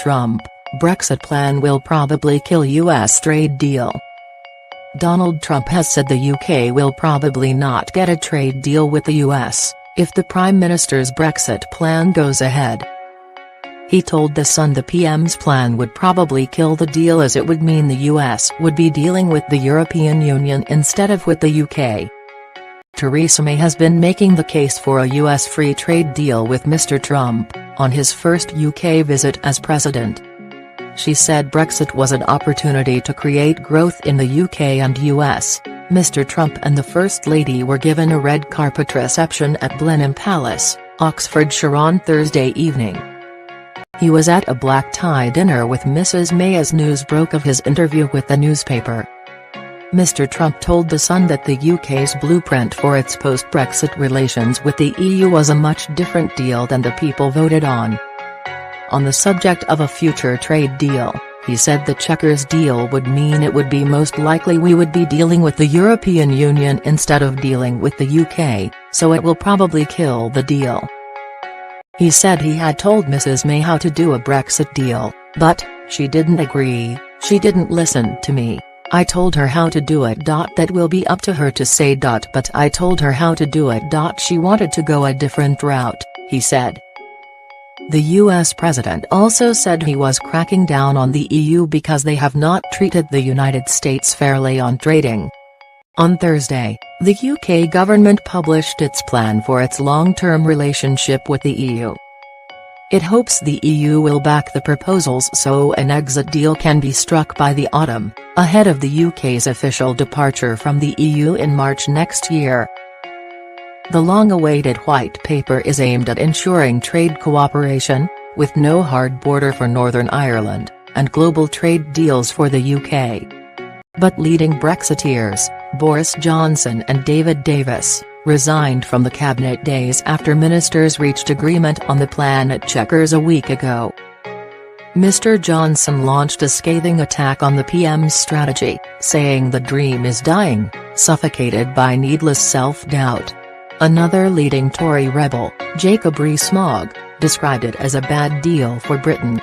Trump, Brexit plan will probably kill US trade deal. Donald Trump has said the UK will probably not get a trade deal with the US, if the Prime Minister's Brexit plan goes ahead. He told The Sun the PM's plan would probably kill the deal as it would mean the US would be dealing with the European Union instead of with the UK. Theresa May has been making the case for a US free trade deal with Mr. Trump, on his first UK visit as president. She said Brexit was an opportunity to create growth in the UK and US. Mr. Trump and the First Lady were given a red carpet reception at Blenheim Palace, Oxfordshire on Thursday evening. He was at a black-tie dinner with Mrs. May as news broke of his interview with the newspaper. Mr. Trump told The Sun that the UK's blueprint for its post-Brexit relations with the EU was a much different deal than the people voted on. On the subject of a future trade deal, he said the Chequers deal would mean it would be most likely we would be dealing with the European Union instead of dealing with the UK, so it will probably kill the deal. He said he had told Mrs. May how to do a Brexit deal, but she didn't agree. She didn't listen to me. I told her how to do it. That will be up to her to say. But I told her how to do it. She wanted to go a different route, he said. The US president also said he was cracking down on the EU because they have not treated the United States fairly on trading. On Thursday, the UK government published its plan for its long-term relationship with the EU. It hopes the EU will back the proposals so an exit deal can be struck by the autumn, ahead of the UK's official departure from the EU in March next year. The long-awaited white paper is aimed at ensuring trade cooperation, with no hard border for Northern Ireland, and global trade deals for the UK. But leading Brexiteers, Boris Johnson and David Davis, resigned from the cabinet days after ministers reached agreement on the plan at Chequers a week ago. Mr. Johnson launched a scathing attack on the PM's strategy, saying the dream is dying, suffocated by needless self-doubt. Another leading Tory rebel, Jacob Rees-Mogg, described it as a bad deal for Britain.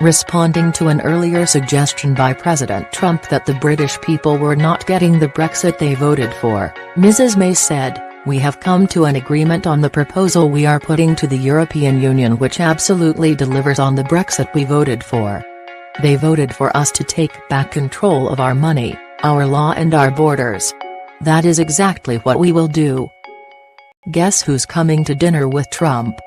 Responding to an earlier suggestion by President Trump that the British people were not getting the Brexit they voted for, Mrs. May said, "We have come to an agreement on the proposal we are putting to the European Union which absolutely delivers on the Brexit we voted for. They voted for us to take back control of our money, our law and our borders. That is exactly what we will do." Guess who's coming to dinner with Trump?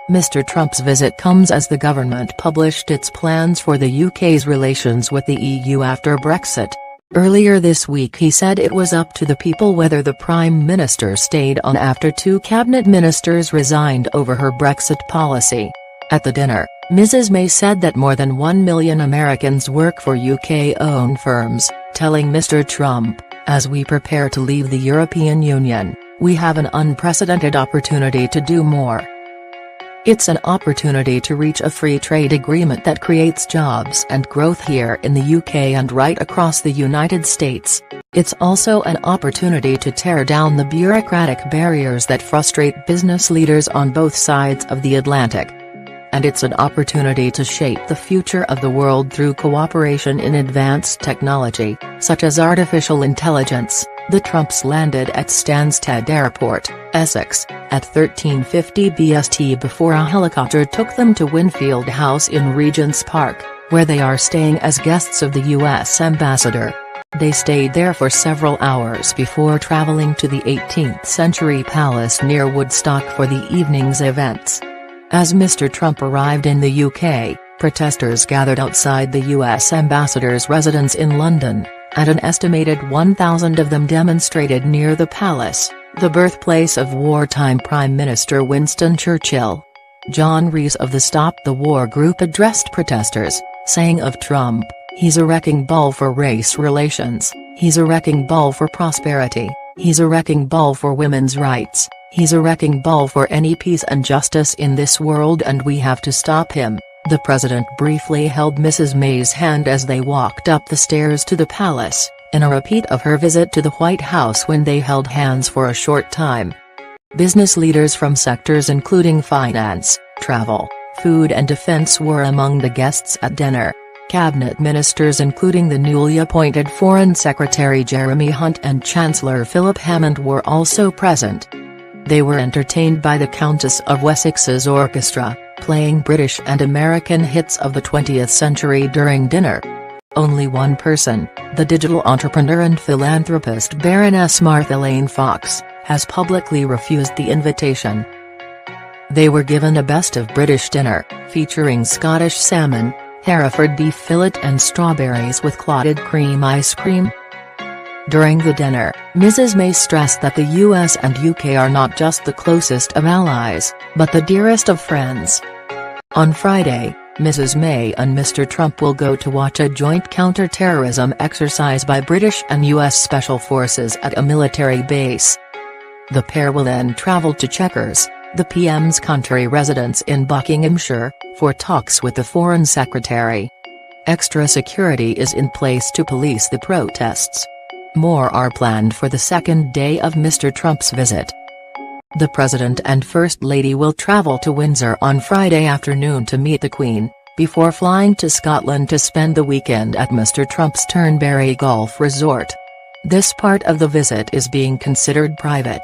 Mr. Trump's visit comes as the government published its plans for the UK's relations with the EU after Brexit. Earlier this week he said it was up to the people whether the Prime Minister stayed on after two cabinet ministers resigned over her Brexit policy. At the dinner, Mrs. May said that more than 1 million Americans work for UK-owned firms, telling Mr. Trump, "As we prepare to leave the European Union, we have an unprecedented opportunity to do more. It's an opportunity to reach a free trade agreement that creates jobs and growth here in the UK and right across the United States. It's also an opportunity to tear down the bureaucratic barriers that frustrate business leaders on both sides of the Atlantic. And it's an opportunity to shape the future of the world through cooperation in advanced technology, such as artificial intelligence." The Trumps landed at Stansted Airport, Essex, at 13:50 BST before a helicopter took them to Winfield House in Regent's Park, where they are staying as guests of the US ambassador. They stayed there for several hours before traveling to the 18th-century palace near Woodstock for the evening's events. As Mr. Trump arrived in the UK, protesters gathered outside the US ambassador's residence in London, and an estimated 1,000 of them demonstrated near the palace, the birthplace of wartime Prime Minister Winston Churchill. John Rees of the Stop the War group addressed protesters, saying of Trump, "He's a wrecking ball for race relations, he's a wrecking ball for prosperity, he's a wrecking ball for women's rights, he's a wrecking ball for any peace and justice in this world and we have to stop him." The president briefly held Mrs. May's hand as they walked up the stairs to the palace, in a repeat of her visit to the White House when they held hands for a short time. Business leaders from sectors including finance, travel, Food and defense were among the guests at dinner. Cabinet ministers including the newly appointed Foreign Secretary Jeremy Hunt and Chancellor Philip Hammond were also present. They were entertained by the Countess of Wessex's orchestra, playing British and American hits of the 20th century during dinner. Only one person, the digital entrepreneur and philanthropist Baroness Martha Lane Fox, has publicly refused the invitation. They were given a best of British dinner, featuring Scottish salmon, Hereford beef fillet and strawberries with clotted cream ice cream. During the dinner, Mrs. May stressed that the US and UK are not just the closest of allies, but the dearest of friends. On Friday, Mrs. May and Mr. Trump will go to watch a joint counter-terrorism exercise by British and US Special Forces at a military base. The pair will then travel to Chequers, the PM's country residence in Buckinghamshire, for talks with the Foreign Secretary. Extra security is in place to police the protests. More are planned for the second day of Mr. Trump's visit. The President and First Lady will travel to Windsor on Friday afternoon to meet the Queen, before flying to Scotland to spend the weekend at Mr. Trump's Turnberry Golf Resort. This part of the visit is being considered private.